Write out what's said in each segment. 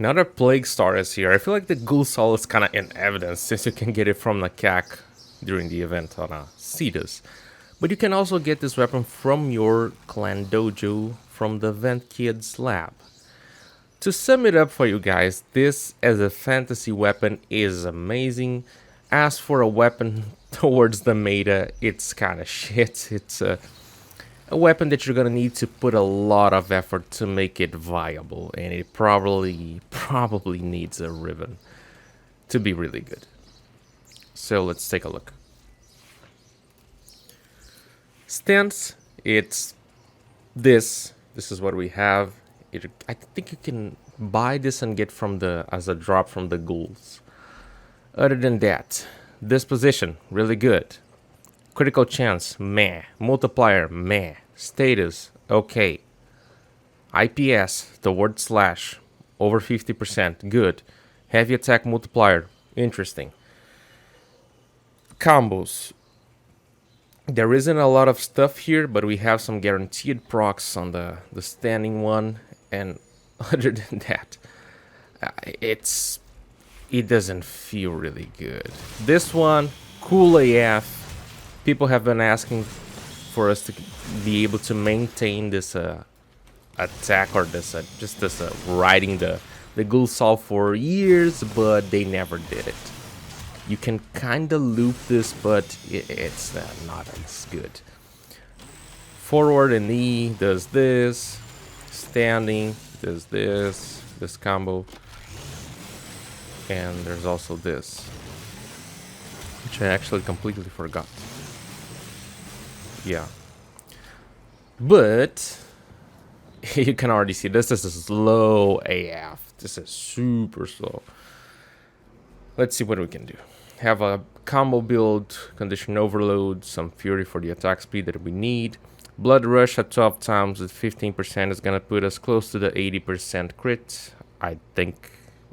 Now that Plague Star is here, I feel like the Ghoulsaw is kind of in evidence since you can get it from the CAC during the event on Cetus. But you can also get this weapon from your clan dojo from the Vent Kids lab. To sum it up for you guys, this as a fantasy weapon is amazing. As for a weapon towards the meta, it's kind of shit. It's a weapon that you're gonna need to put a lot of effort to make it viable, and it probably needs a ribbon to be really good. So let's take a look. Stance, it's this. This is what we have. I think you can buy this and get from the as a drop from the ghouls. Other than that, disposition, really good. Critical chance, meh. Multiplier, meh. Status, okay. IPS, the word slash, over 50%, good. Heavy attack multiplier, interesting. Combos. There isn't a lot of stuff here, but we have some guaranteed procs on the standing one. And other than that, it doesn't feel really good. This one, cool AF. People have been asking for us to be able to maintain this attack or this riding the Ghoulsaw for years, but they never did it. You can kind of loop this, but it's not as good. Forward and E does this. Standing does this combo. And there's also this, which I actually completely forgot. Yeah. But you can already see this is slow AF. This is super slow. Let's see what we can do. Have a combo build, condition overload, some fury for the attack speed that we need. Blood rush at 12 times with 15% is gonna put us close to the 80% crit, I think,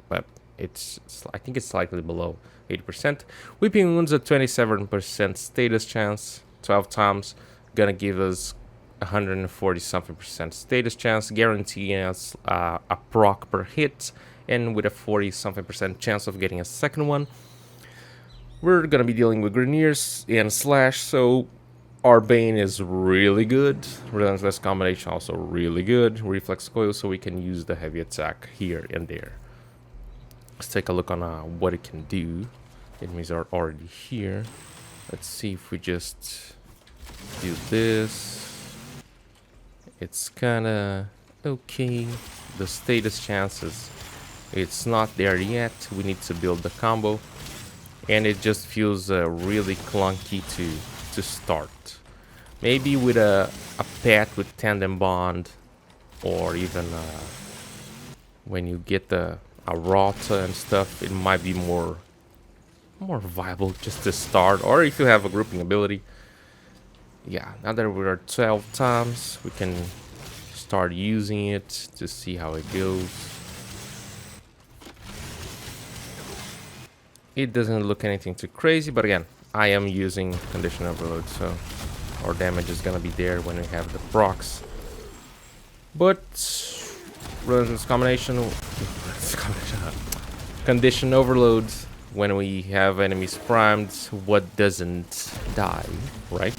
but I think it's slightly below 80%. Weeping wounds at 27% status chance, 12 times, gonna give us 140 something percent status chance, guaranteeing us a proc per hit, and with a 40 something percent chance of getting a second one. We're gonna be dealing with Greniers and Slash, so our Bane is really good. Relentless combination also really good. Reflex coil, so we can use the heavy attack here and there. Let's take a look on what it can do. Enemies are already here. Let's see if we just do this. It's kinda okay. The status chances, it's not there yet. We need to build the combo, and it just feels really clunky to start. Maybe with a pet with tandem bond, or even when you get a rota and stuff, it might be more viable just to start, or if you have a grouping ability. Yeah, now that we're 12 times, we can start using it to see how it goes. It doesn't look anything too crazy, but again, I am using condition overload, so our damage is gonna be there when we have the procs. But relentless combination, condition overload, when we have enemies primed, what doesn't die, right?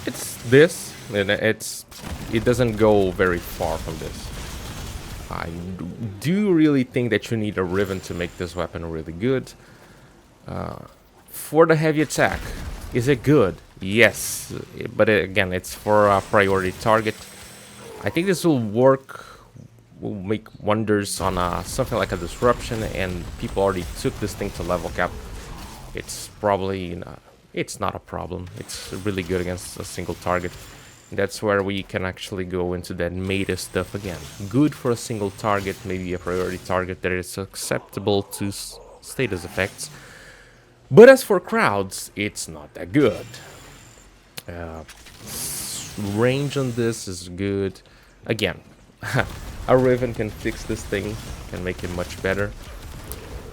It's this, and it doesn't go very far from this. I do really think that you need a ribbon to make this weapon really good. For the heavy attack, is it good? Yes, but again, it's for a priority target. I think this will make wonders on something like a disruption, and people already took this thing to level cap. It's probably it's not a problem. It's really good against a single target. That's where we can actually go into that meta stuff again. Good for a single target, maybe a priority target that is acceptable to status effects. But as for crowds, it's not that good. Range on this is good. Again, a Riven can fix this thing, can make it much better.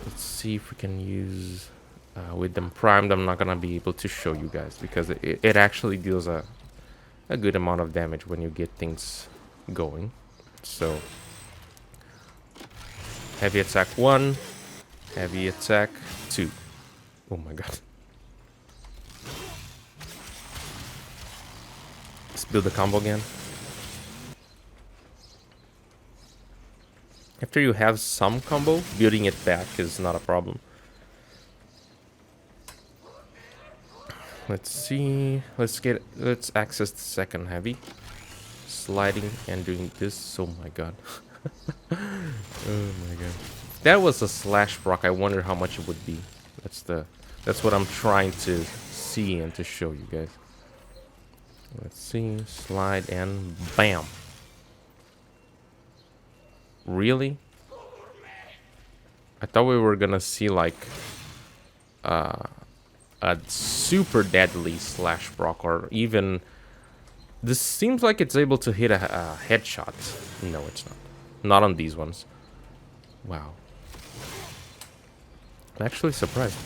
Let's see if we can use with them primed. I'm not gonna be able to show you guys because it actually deals a a good amount of damage when you get things going. So heavy attack 1, heavy attack 2. Oh my god. Let's build the combo again. After you have some combo, building it back is not a problem. Let's see. Let's access the second heavy. Sliding and doing this. Oh my god. Oh my god. If that was a slash proc, I wonder how much it would be. That's what I'm trying to see and to show you guys. Let's see. Slide and bam. Really? I thought we were gonna see like a super deadly slash proc, or even this seems like it's able to hit a headshot. No, it's not. Not on these ones. Wow. I'm actually surprised.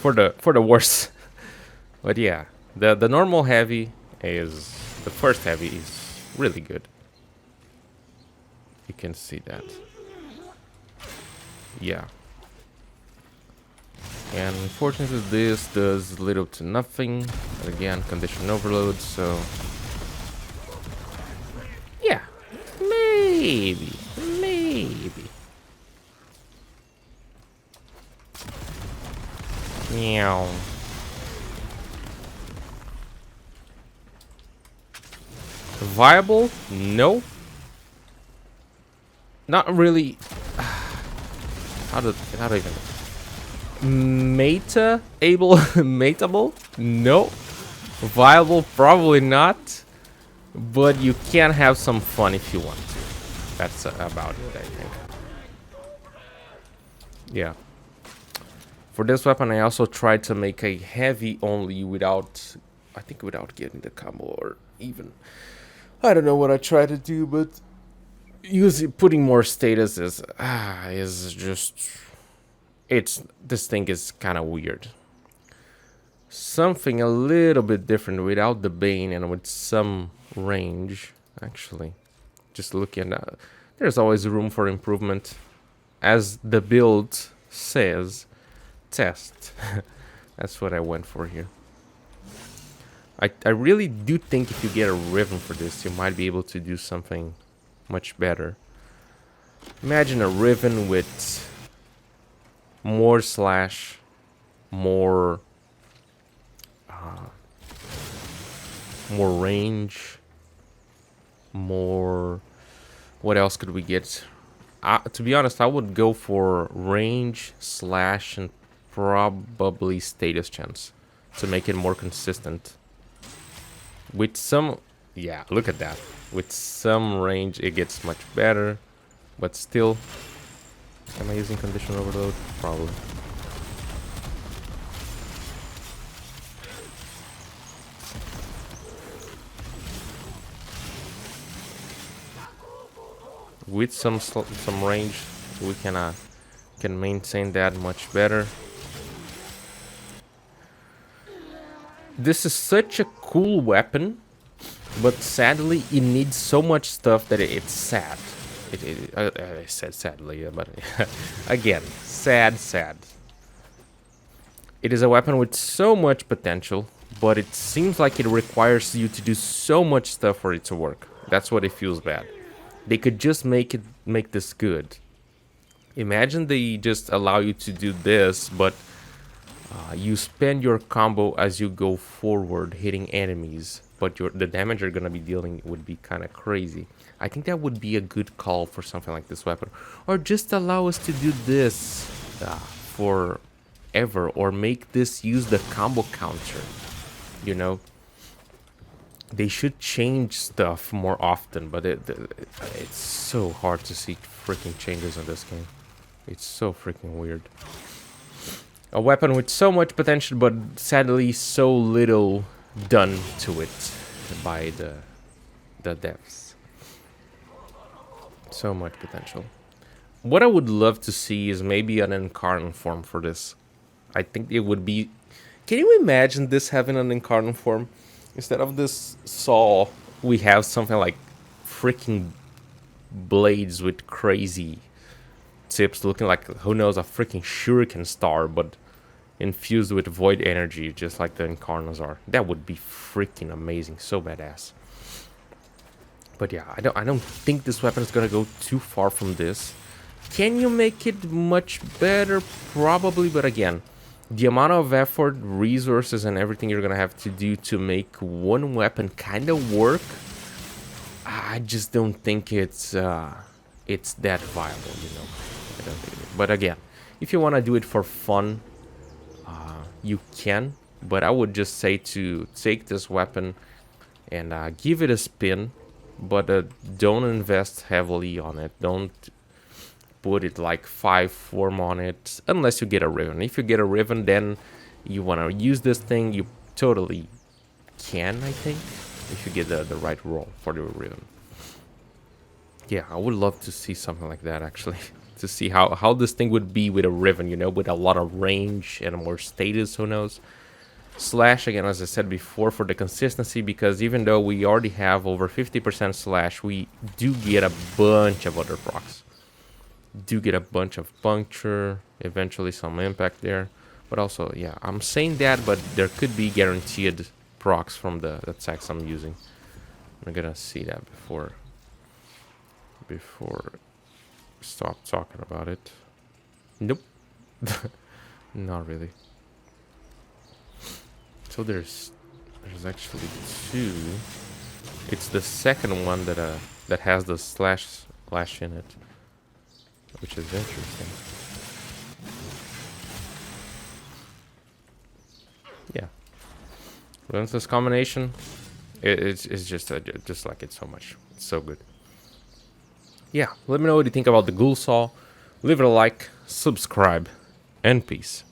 For the worst. But yeah, the normal heavy is the first heavy is really good. You can see that. Yeah. And unfortunately this does little to nothing. But again, condition overload, so yeah. Maybe. Meow. Viable? No. Not really. How do I even mateable? No. Viable? Probably not. But you can have some fun if you want to. That's about it, I think. Yeah. For this weapon, I also tried to make a heavy only without getting the combo, or even I don't know what I tried to do, but putting more status is just this thing is kind of weird. Something a little bit different without the Bane and with some range. Actually, just looking at there's always room for improvement, as the build says. Test. That's what I went for here. I really do think if you get a Riven for this, you might be able to do something much better. Imagine a Riven with more slash, more range, more. What else could we get? To be honest, I would go for range, slash, and probably status chance to make it more consistent. With some, yeah, look at that. With some range, it gets much better, but still, am I using condition overload? Probably. With some range, we can maintain that much better. This is such a cool weapon, but sadly it needs so much stuff that it's sad. I said sadly, but again, sad. It is a weapon with so much potential, but it seems like it requires you to do so much stuff for it to work. That's what it feels bad. They could just make this good. Imagine they just allow you to do this, but you spend your combo as you go forward hitting enemies, but the damage you're gonna be dealing would be kind of crazy. I think that would be a good call for something like this weapon. Or just allow us to do this forever, or make this use the combo counter. You know? They should change stuff more often, but it's so hard to see freaking changes in this game. It's so freaking weird. A weapon with so much potential, but sadly so little done to it by the devs. So much potential. What I would love to see is maybe an incarnate form for this. I think it would be... Can you imagine this having an incarnate form? Instead of this saw, we have something like freaking blades with crazy tips looking like, who knows, a freaking shuriken star, but infused with void energy, just like the Incarnas are. That would be freaking amazing, so badass. But yeah, I don't think this weapon is gonna go too far from this. Can you make it much better? Probably, but again, the amount of effort, resources, and everything you're gonna have to do to make one weapon kind of work, I just don't think it's that viable, you know. I don't think it. But again, if you want to do it for fun, you can. But I would just say to take this weapon and give it a spin, but don't invest heavily on it. Don't put it like 5 form on it unless you get a Riven. If you get a Riven, then you want to use this thing, you totally can, I think, if you get the right roll for the Riven. Yeah, I would love to see something like that, actually. To see how this thing would be with a Riven, you know, with a lot of range and more status, who knows. Slash, again, as I said before, for the consistency, because even though we already have over 50% slash, we do get a bunch of other procs. Do get a bunch of puncture, eventually some impact there. But also, yeah, I'm saying that, but there could be guaranteed procs from the attacks I'm using. I'm gonna see that before stop talking about it. Nope. Not really. So there's actually 2. It's the second one that has the slash in it, which is interesting. Yeah, relentless combination. It's just like it so much. It's so good. Yeah, let me know what you think about the Ghoulsaw. Leave it a like, subscribe, and peace.